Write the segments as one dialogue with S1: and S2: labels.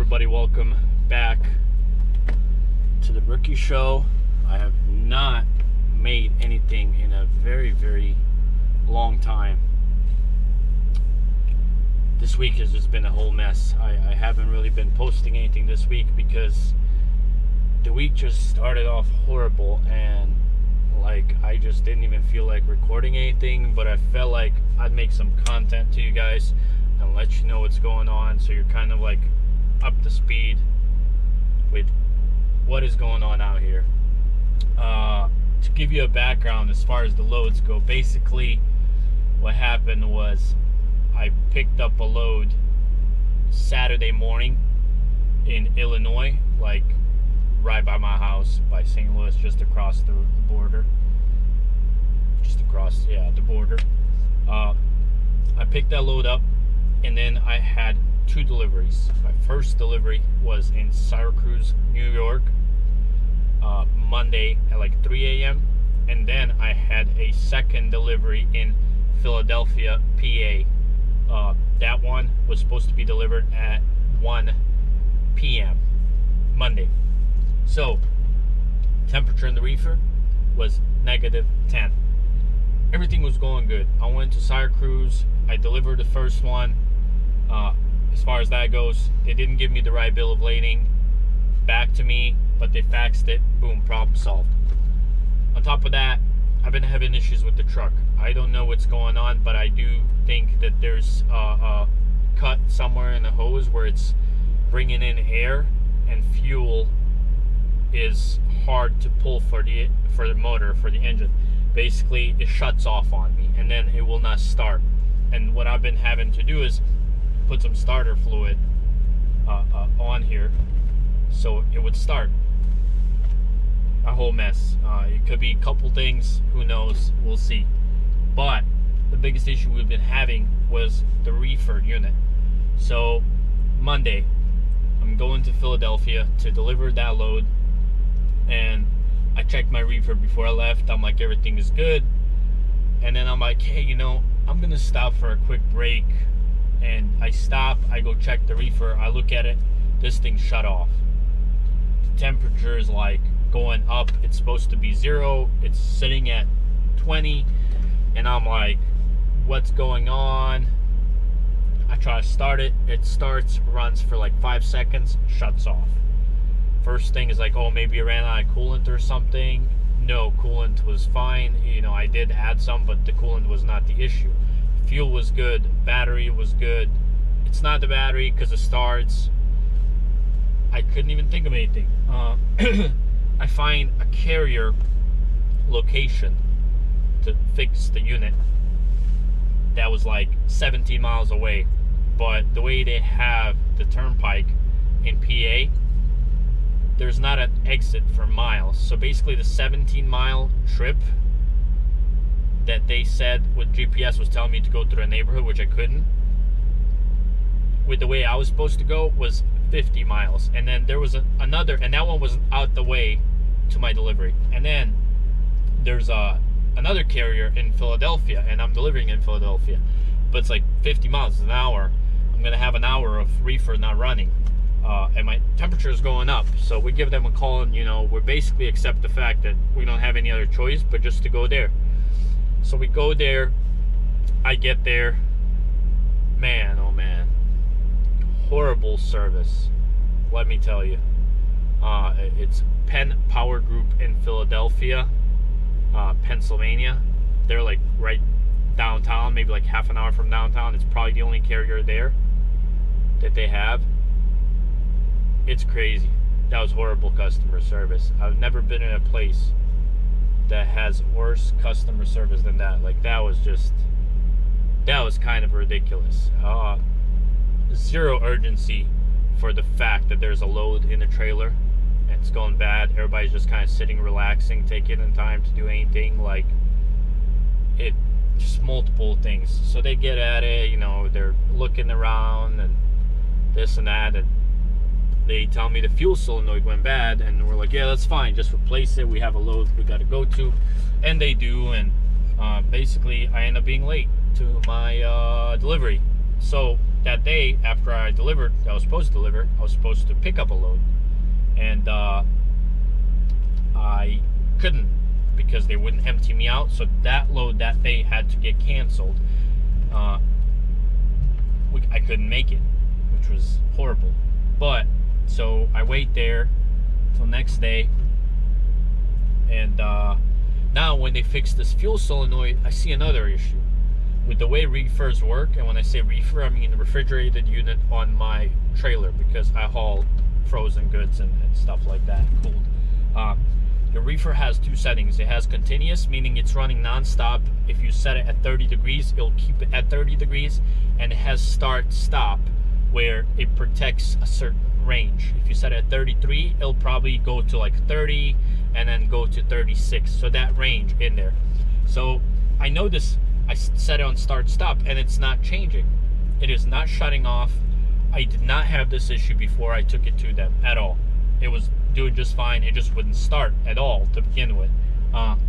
S1: everybody, welcome back to the Rookie Show. I have not made anything in a very long time. This week has just been a whole mess. I haven't really been posting anything this week because the week just started off horrible, and like I just didn't even feel like recording anything, but I felt like I'd make some content to you guys and let you know what's going on, so you're kind of like up to speed with what is going on out here. To give you a background as far as the loads go, basically what happened was I picked up a load Saturday morning in Illinois, like right by my house, by St. Louis, just across the border. Just across, yeah, the border. I picked that load up, and then I had two deliveries. My first delivery was in Syracuse, New York, Monday at like 3 a.m. And then I had a second delivery in Philadelphia, PA. That one was supposed to be delivered at 1 p.m. Monday. So, temperature in the reefer was -10. Everything was going good. I went to Syracuse. I delivered the first one. As far as that goes, they didn't give me the right bill of lading back to me, but they faxed it. Boom, problem solved. On top of that, I've been having issues with the truck. I don't know what's going on, but I do think that there's a cut somewhere in the hose where it's bringing in air, and fuel is hard to pull for the motor, for the engine. Basically, it shuts off on me, and then it will not start. And what I've been having to do is put some starter fluid on here so it would start. A whole mess. It could be a couple things, who knows, we'll see. But the biggest issue we've been having was the reefer unit. So Monday, I'm going to Philadelphia to deliver that load, and I checked my reefer before I left. I'm like, everything is good. And then I'm like, hey, you know, I'm gonna stop for a quick break. And I stop, I go check the reefer, I look at it, this thing shut off. The temperature is like going up. It's supposed to be 0, it's sitting at 20, and I'm like, what's going on? I try to start it, it starts, runs for like 5 seconds, shuts off. First thing is like, oh, maybe it ran out of coolant or something. No, coolant was fine. You know, I did add some, but the coolant was not the issue. Fuel was good, battery was good. It's not the battery because it starts. I couldn't even think of anything. I find a carrier location to fix the unit that was like 17 miles away, but the way they have the turnpike in PA, there's not an exit for miles. So basically the 17-mile trip that they said with GPS was telling me to go through a neighborhood, which I couldn't, with the way I was supposed to go, was 50 miles. And then there was another, and that one was out the way to my delivery. And then there's another carrier in Philadelphia, and I'm delivering in Philadelphia, but it's like 50 miles an hour. I'm gonna have an hour of reefer not running, and my temperature is going up. So we give them a call, and you know, we basically accept the fact that we don't have any other choice but just to go there. So we go there, I get there, man, oh man, horrible service, let me tell you. It's Penn Power Group in Philadelphia, Pennsylvania. They're like right downtown, maybe like half an hour from downtown. It's probably the only carrier there that they have. It's crazy. That was horrible customer service. I've never been in a place that has worse customer service than that. Like, that was kind of ridiculous. Zero urgency for the fact that there's a load in the trailer and it's going bad. Everybody's just kind of sitting, relaxing, taking in time to do anything. Like, it just multiple things. So they get at it, you know, they're looking around and this and that, and they tell me the fuel solenoid went bad, and we're like, yeah, that's fine, just replace it, we have a load we got to go to. And they do, and basically I end up being late to my delivery. So that day after I delivered, I was supposed to deliver, I was supposed to pick up a load, and I couldn't because they wouldn't empty me out. So that load that day had to get canceled. I couldn't make it, which was horrible. But so I wait there till next day, and now when they fix this fuel solenoid, I see another issue with the way reefers work. And when I say reefer, I mean the refrigerated unit on my trailer, because I haul frozen goods and stuff like that, cooled. The reefer has two settings. It has continuous, meaning it's running non-stop. If you set it at 30 degrees, it'll keep it at 30 degrees. And it has start-stop, where it protects a certain range. If you set it at 33, it'll probably go to like 30 and then go to 36. So that range in there. So I know this, I set it on start-stop and it's not changing. It is not shutting off. I did not have this issue before I took it to them at all. It was doing just fine. It just wouldn't start at all to begin with. And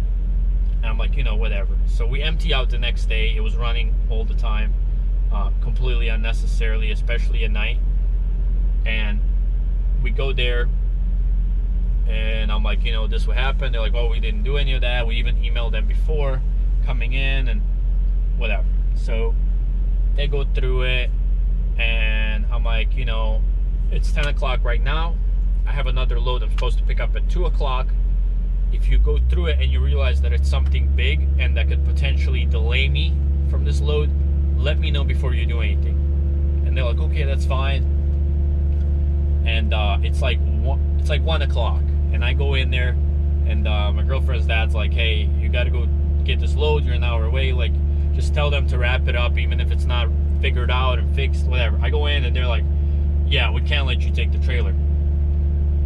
S1: I'm like, you know, whatever. So we empty out the next day. It was running all the time, completely unnecessarily, especially at night. And we go there, and I'm like, you know, this would happen. They're like, oh, we didn't do any of that. We even emailed them before coming in and whatever. So they go through it, and I'm like, you know, it's 10 o'clock right now. I have another load I'm supposed to pick up at 2 o'clock. If you go through it and you realize that it's something big and that could potentially delay me from this load, let me know before you do anything. And they're like, okay, that's fine. And it's like 1 o'clock, and I go in there, and my girlfriend's dad's like, hey, you got to go get this load. You're an hour away. Like, just tell them to wrap it up, even if it's not figured out and fixed, whatever. I go in, and they're like, yeah, we can't let you take the trailer.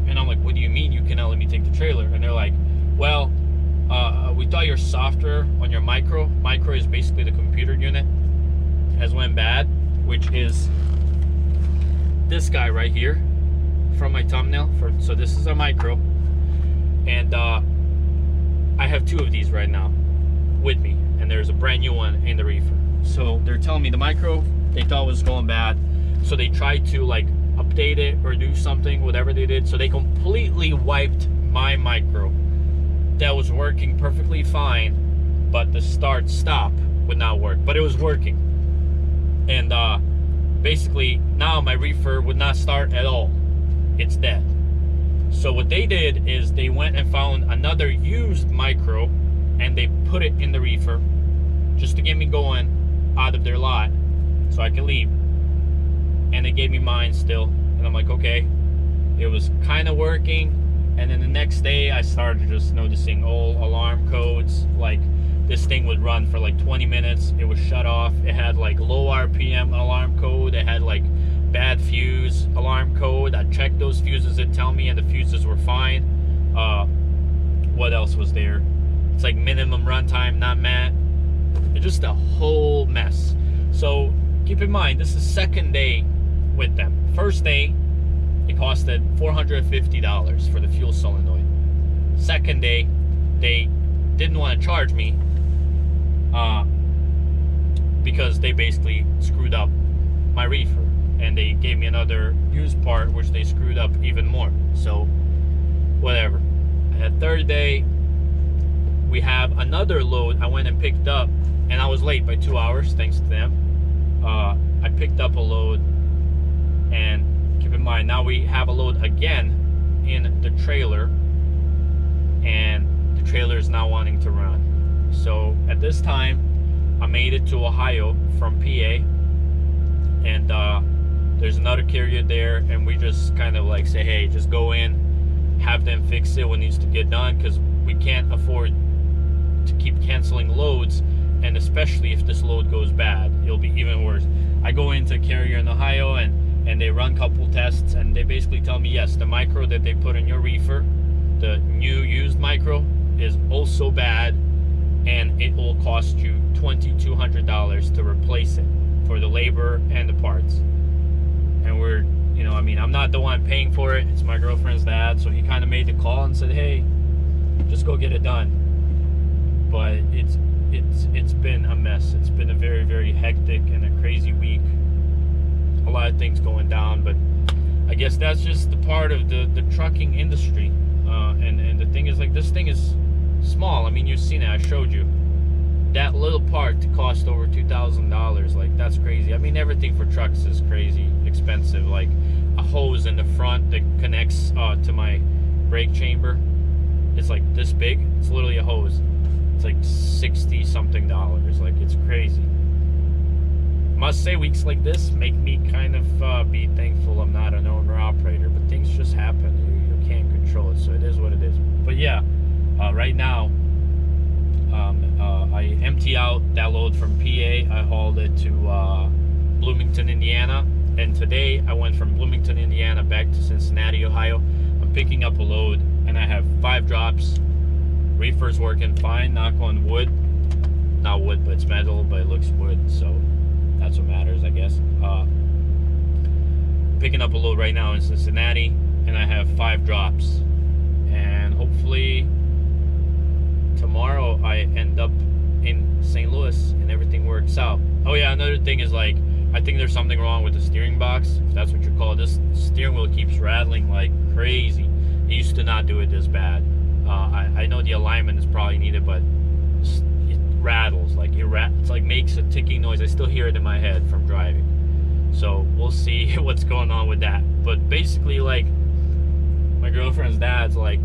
S1: And I'm like, what do you mean you cannot let me take the trailer? And they're like, well, we thought your software on your micro is basically the computer unit, has went bad, which is this guy right here from my thumbnail. So this is a micro, and I have two of these right now with me, and there's a brand new one in the reefer. So they're telling me the micro, they thought was going bad, so they tried to like update it or do something, whatever they did. So they completely wiped my micro that was working perfectly fine, but the start stop would not work, but it was working. And basically now my reefer would not start at all. It's dead. So what they did is they went and found another used micro, and they put it in the reefer just to get me going out of their lot so I can leave. And they gave me mine still, and I'm like, okay. It was kind of working, and then the next day I started just noticing all alarm codes. Like, this thing would run for like 20 minutes, it was shut off. It had like low RPM alarm code, it had like bad fuse alarm code. I checked those fuses, it'd tell me, and the fuses were fine. What else was there? It's like minimum runtime not met. It's just a whole mess. So keep in mind, this is second day with them. First day, it costed $450 for the fuel solenoid. Second day, they didn't want to charge me because they basically screwed up my reefer, and they gave me another used part which they screwed up even more. So whatever. And third day, we have another load I went and picked up, and I was late by 2 hours thanks to them. I picked up a load, and keep in mind, now we have a load again in the trailer, and the trailer is not wanting to run. So at this time, I made it to Ohio from PA, and there's another carrier there, and we just kind of like say, hey, just go in, have them fix it what needs to get done, because we can't afford to keep canceling loads, and especially if this load goes bad, it'll be even worse. I go into a carrier in Ohio, and they run a couple tests, and they basically tell me, yes, the micro that they put in your reefer, the new used micro, is also bad, and it will cost you $2,200 to replace it for the labor and the parts. And we're, you know, I mean, I'm not the one paying for it, it's my girlfriend's dad, so he kind of made the call and said, hey, just go get it done. But it's been a mess. It's been a very, very hectic and a crazy week. bad things going down, but I guess that's just the part of the trucking industry. And the thing is, like, this thing is small. I mean, you've seen it. I showed you. That little part cost over $2,000. Like, that's crazy. I mean, everything for trucks is crazy expensive. Like, a hose in the front that connects to my brake chamber. It's like this big. It's literally a hose. It's like $60-something. Like, it's crazy. Must say, weeks like this make me kind of be thankful I'm not an owner-operator, but things just happen. You can't control it, so it is what it is. But yeah, right now, I empty out that load from PA. I hauled it to Bloomington, Indiana, and today I went from Bloomington, Indiana back to Cincinnati, Ohio. I'm picking up a load, and I have 5 drops. Reefer's working fine, knock on wood. Not wood, but it's metal, but it looks wood, so that's what matters, I guess. Picking up a load right now in Cincinnati, and I have 5 drops. And hopefully tomorrow I end up in St. Louis and everything works out. Oh yeah, another thing is, like, I think there's something wrong with the steering box, if that's what you call it. This steering wheel keeps rattling like crazy. It used to not do it this bad. I know the alignment is probably needed, but it rattles. Like, it's like makes a ticking noise. I still hear it in my head from driving. So we'll see what's going on with that. But basically, like, my girlfriend's dad's like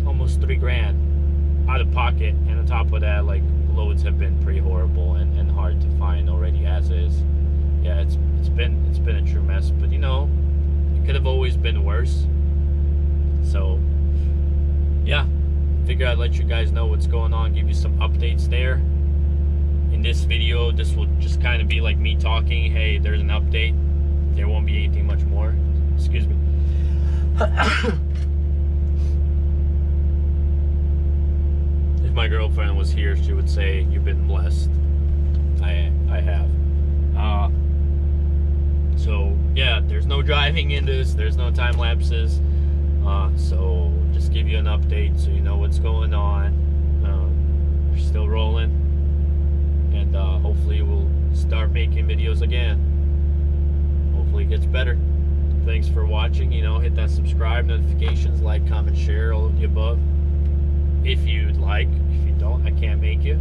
S1: almost $3,000 out of pocket, and on top of that, like, loads have been pretty horrible and hard to find already as is. Yeah, it's been a true mess, but you know, it could have always been worse. So yeah, figure I'd let you guys know what's going on, give you some updates there. In this video, this will just kind of be like me talking. Hey, there's an update. There won't be anything much more. Excuse me. If my girlfriend was here, she would say, you've been blessed. I have. So yeah, there's no driving in this, there's no time lapses, so just give you an update so you know what's going on. We're still rolling, and hopefully we'll start making videos again. Hopefully it gets better. Thanks for watching. You know, hit that subscribe, notifications, like, comment, share, all of the above if you'd like. If you don't, I can't make you.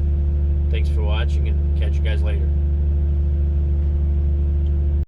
S1: Thanks for watching, and catch you guys later.